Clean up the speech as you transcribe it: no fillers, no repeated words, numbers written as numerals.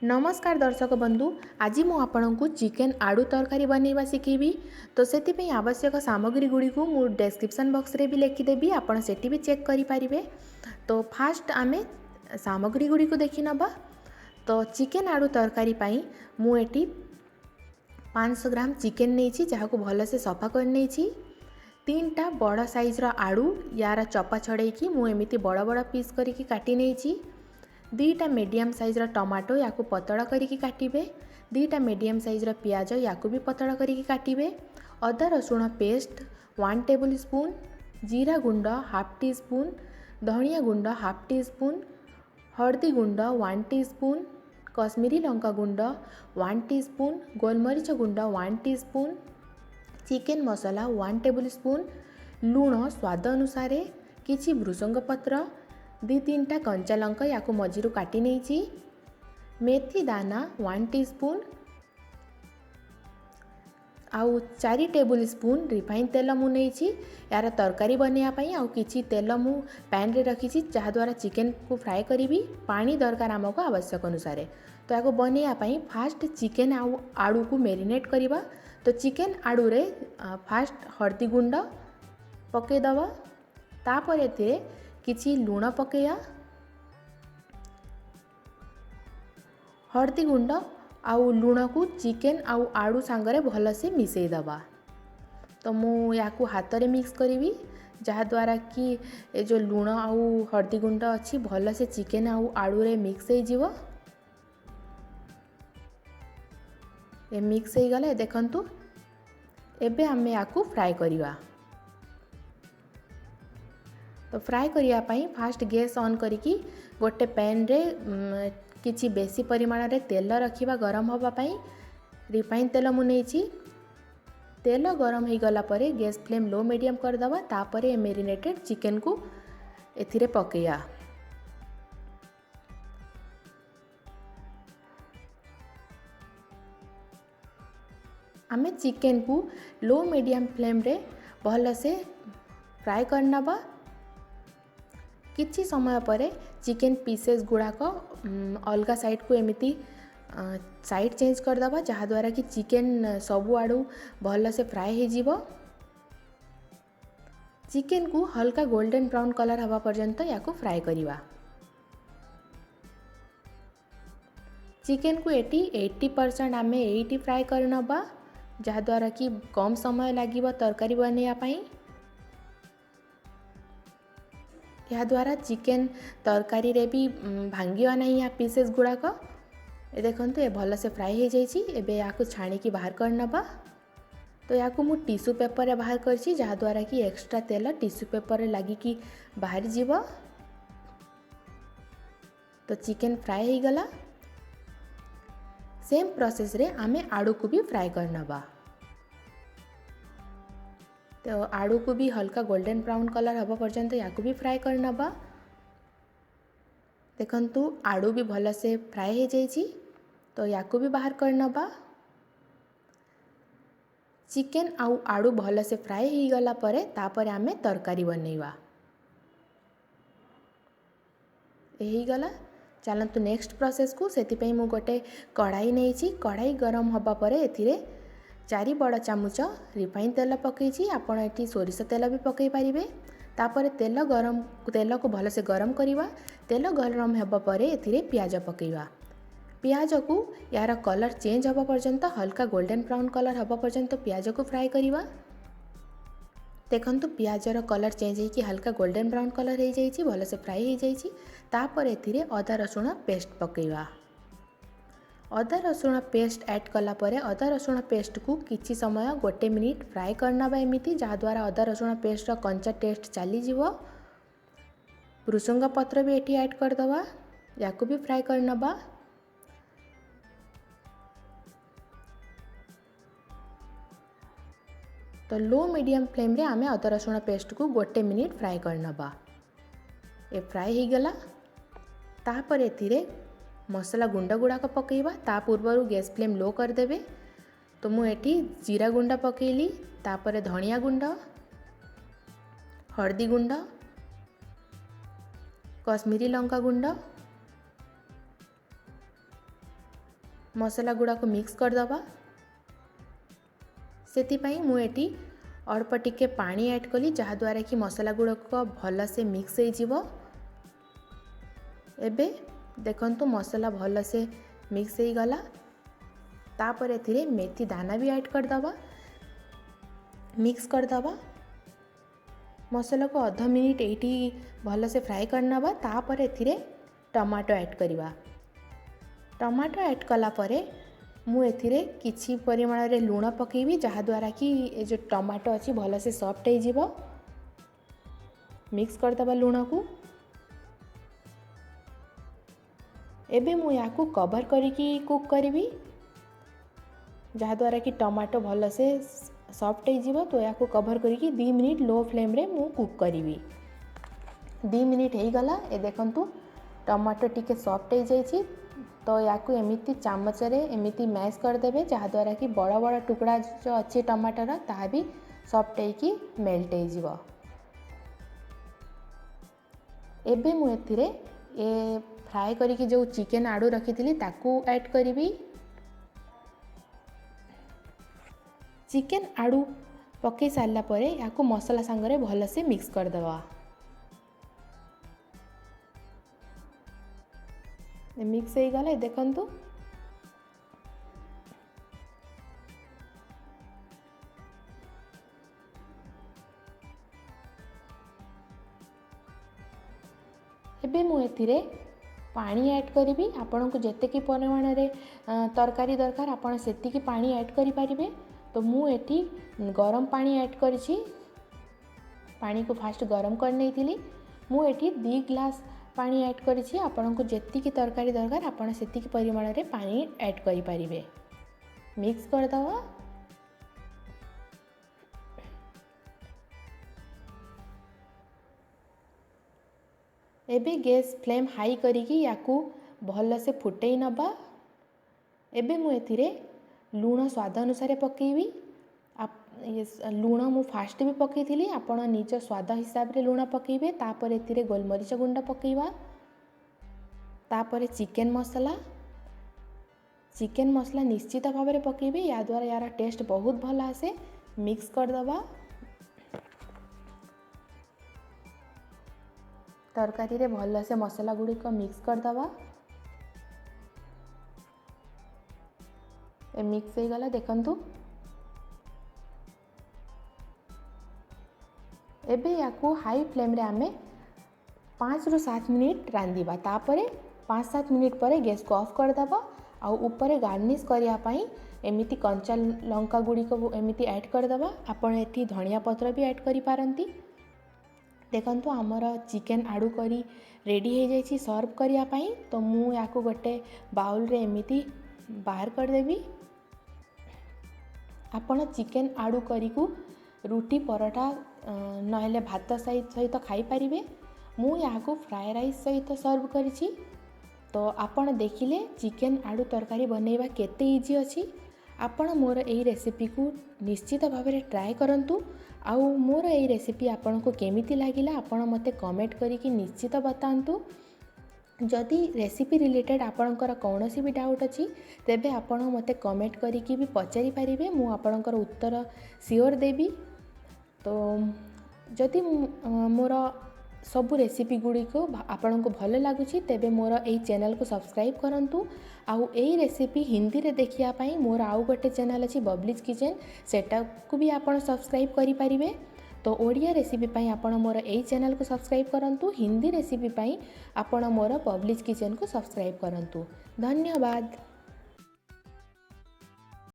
नमस्कार दर्शक बंधु। आज मु आपंक चिकेन आड़ू तरकारी बनैबा शिखेबी। तो से आवश्यक सामग्री गुड़ी को मु डिस्क्रिप्शन बॉक्स रे भी लिखिदेवी, आपड़ से भी चेक करें। तो फास्ट आमे सामग्री गुड़ी को देखि नबा। तो चिकेन आड़ू तरकारी पाई मु एटी 500 ग्राम चिकेन नहीं जहाँ को भल से सफा कर नहीं। 3टा बड़ साइज आड़ू यार चपा छड़े कि मुझे बड़ बड़ पीस करके काटी नहीं। 2टा मीडियम साइज टमाटो या पतला करके काटिबे। 2टा मीडियम साइज पियाज या भी पतला करके काटिबे। अदा रसुण पेस्ट 1 टेबल स्पून, जीरा गुंड हाफ टी स्पून, धनिया गुंड हाफ टी स्पून, हल्दी गुंड 1 टी स्पून, कश्मीरी लंका गुंड 1 टी स्पून, गोलमरीच गुंड 1 टी स्पून, चिकेन मसला 1 टेबल स्पून, लुण स्वाद अनुसार, किछि भृसंग पत्र, 2-3टा कंचा लंका या मझिरु काटी नहीं, मेथी दाना 1 टी स्पून, आउ 4 टेबल स्पून रिफाइन तेल मु नहीं यार तरकारी बनैयापाई। आउ किछि तेल मु पैन रे रखी जहाँद्वारा चिकेन को फ्राए करी। पानी दरकार आमको आवश्यक अनुसार। तो या बनैयापाई फास्ट चिकेन आउ आड़ू को मेरिनेट करवा। तो चिकेन आड़ू रे फास्ट हल्दी गुंड पकेदवा, तापर एथिरे किछि लुण पकेया, हल्दी गुंड आउ लुण को चिकेन आउ आड़ू सांगरे भल से मिसई दबा। तो मु या हाथ रे मिक्स करी जहाँद्वारा कि ए जो लुण आउ हल्दी गुंड अच्छी भल से चिकेन आउ आड़ू रे मिक्स हो जीवो। ए मिक्स हो गले देखंतु। एबे आमे याकू फ्राए करिवा। तो फ्राए करिया पाई फास्ट गैस ऑन करिकी गोटे पैन रे किछि बेसी परिमाण रे तेल रखिबा गरम होबा पाई। रिफाइन तेल मु नेछि। तेल गरम हो गला परे गैस फ्लेम लो मीडियम कर दबा। तापरे मेरिनेटेड चिकेन को एथिरे पकेया। आमे चिकेन को लो मीडियम फ्लेम रे भल से फ्राए करनबा। किछि समय परे चिकेन पीसेस गुड़ाक अलगा साइड को एमिति साइड चेंज करदबा जहाँद्वारा कि चिकेन सबु आड़ू भल से फ्राए हो जीवो। चिकेन को हल्का गोल्डन ब्राउन कलर हवा पर्यंत याको फ्राए करिवा। चिकेन को 80% आमे 80 फ्राए करनबा जहाँद्वारा कि कम समय लागिबो तरकारी बनैया पाई। या द्वारा चिकेन तरकारी रे भी भांगिवा नहीं या पीसेस गुड़ाक। ए देखंतु ए भल से फ्राए हो जाइछि। एबे याकू छाणी की बाहर करनबा। तो याकू मु टिश्यू पेपर रे बाहर करछि जहाँद्वारा कि एक्स्ट्रा तेल टिश्यू पेपर रे लागी कि बाहर जीवो। तो चिकेन फ्राए हो गला। सेम प्रोसेस रे आमे आड़ू को भी फ्राए करनबा। तो आड़ू को भी हल्का गोल्डन ब्राउन कलर हवा पर्यंत याकू भी फ्राए करनबा। देखंतु आड़ू भी भल से फ्राए हो जाइछि। तो याकू भी बाहर करनबा। चिकेन आउ आड़ू भल से फ्राए हो गला परे तापरे आमे तरकारी बनैबा। एही गला। चलंतु नेक्स्ट प्रोसेस को। सेति मु गोटे कढ़ाई नहीं। कढ़ाई गरम हवा परे एथिरे 4 बड़ चामच रिफाइन तेल पकईछि। आपण एटी सोरिष तेल भी पकई पारिबे। तापरे तेल को भल से गरम करिवा। तेल गरम हेबा परे एथिरे पियाज पकईवा। पियाज को यार कलर चेंज हवा पर्यंत हल्का गोल्डन ब्राउन कलर हवा पर्यंत पियाज को फ्राए करिवा। देखंतु पियाजर कलर चेंज होइकी हल्का गोल्डन ब्राउन कलर हो जाइछि, भल से फ्राए हो जाइछि। तापर एथिरे अदा रसुण पेस्ट पकईवा। अदा रसुण पेस्ट ऐड कला परे अदा रसुण पेस्ट को किछि समय 1 मिनिट फ्राए करनबा एमिति जहाँद्वारा अदा रसुण पेस्ट कंचा टेस्ट चली जीवो। भृसंग पत्र भी एठी ऐड करदबा। याकू भी फ्राए करनबा। तो लो मीडियम फ्लेम रे आमे अदा रसुण पेस्ट को 1 मिनिट फ्राए करनबा। ए फ्राए हो गला। तापर एथिरे मसला गुंड गुड़ाक पकईवा। ता पूर्वर गैस फ्लेम लो करदेवे। तो मु एठी जीरा गुंड पकेली, तापर धनिया गुंड, हल्दी गुंड, कश्मीरी लंका गुंड, मसला गुड़ा को मिक्स करदबा। सेतिपाई मु एटी अल्प टिके पानी ऐड कली जहाद्वारा कि मसला गुड़ाक भल से मिक्स हो जिवो। एबे देखंतु मसला भल से मिक्स हो गला। तापर एथिरे मेथी दाना भी ऐड करदबा, मिक्स करदबा। मसला को आधा मिनिट एटी भल से फ्राई करनबा। तापर एथिरे टमाटो ऐड करिबा। टमाटो ऐड कला परे मु एथिरे किछि परिमाण रे लूण पकेबी जहाद्वारा कि ए जो टमाटो अच्छी भल से सॉफ्ट हो जिवो। मिक्स करदबा लूण को। एबे मु याकू कवर करिकी कुक करिबी जहाद्वारा कि टमाटो भल से सॉफ्ट हो जिवो। तो याकू कवर करिकी 2 मिनिट लो फ्लेम रे मु कुक करिबी। 2 मिनिट हो गला। ए देखंतु टमाटो टिके सॉफ्ट हो जाइछि। तो याकू एमिति चामच रे एमिति मैश करदेबे जहाद्वारा कि बड़ बड़ टुकड़ा जो अच्छे टमाटर ताहा भी सॉफ्ट होइकी मेल्ट हो जिवो। एबे मु एथिरे ए फ्राए करिकी जो चिकन आड़ू रखिथिली ताकू ऐड करिबी। चिकन आड़ू पकई सारला परे याकू मसला संगरे भल से मिक्स करदबा। मिक्स हो गला। देखंतु एबे मु एथिरे पानी ऐड करिबी। आपन को जेते की परिमाण रे तरकारी दरकार आपन सेति की पानी ऐड करि परिबे। तो मु एठी गरम पानी ऐड करिछि। पानी को फास्ट गरम कर नेइथिली। मु एठी 2 ग्लास पानी ऐड करिछि। आपन को जेति की तरकारी दरकार आपन सेति की परिमाण रे पानी ऐड करि परिबे। मिक्स कर दवा। एबे गैस फ्लेम हाई करिकी याकू भल से फुटई नबा। एबे मु एथिरे लूण स्वाद अनुसार पकेबी। लूण मु फास्ट भी पकईथी। आपण निज स्वाद हिसाब रे लूण पकेबे। तापर एथिरे गोलमरीच गुंड पकेबा। तापर चिकन मसला निश्चित भाव में पकेबे। या द्वारा यार टेस्ट बहुत भल आसे। मिक्स कर दबा। तरकारी रे भल से मसला गुड़ी को मिक्स कर दबा। ए मिक्स हो गला। देखंतु एबे याकू हाई फ्लेम रे आमे 5 रु 7 मिनिट रांधिबा। तापरे 5-7 मिनिट पर गैस को ऑफ कर दबा। आ ऊपर गार्निश करिया पई एमिति कंचा लंका गुड़ी को एमिति ऐड कर दबा। आपण एठी धनिया पत्र भी ऐड करि पारंती। देखंतु हमर चिकन आड़ू करी रेडी हो जाइछि सर्व करिया पई। तो मु याकू गोटे बाउल रे एमिति बाहर कर देबी। आपण चिकन आड़ू करी को रुटी परोठा नहेले भात सहित खाई पारिबे। मु याकू फ्राए राइस सहित सर्व करिछि। तो आपण देखिले चिकन आड़ू तरकारी बनैबा केते इजी अछि। आपण मोर एई रेसिपी को निश्चित भाव में ट्राए करंतु। आउ मोर एई रेसिपी आपण को केमिति लागिला आपण मते कमेंट करिकि निश्चित बतांतु। जदि रेसिपी रिलेटेड आपणकर कौनसी भी डाउट अछि तेबे आपण मते कमेंट करिकि भी पचारि पारिबे। मु आपणकर उत्तर सियोर देबी। तो जदि मोर सबु रेसिपी गुड़ी को आपन को भल लगुच तेबे मोर एई चैनल को सब्सक्राइब करंतु। आउ एई रेसिपी हिंदी रे देखिया पाई मोर आउ गोटे चैनल अछि बबलीज किचन सेटा को भी आपन सब्सक्राइब करि परिबे। तो ओडिया रेसिपी पाई आपन मोर एई चैनल को सब्सक्राइब करंतु। हिंदी रेसिपी पाई आपन मोर बबलीज किचन को सब्सक्राइब करंतु। धन्यवाद।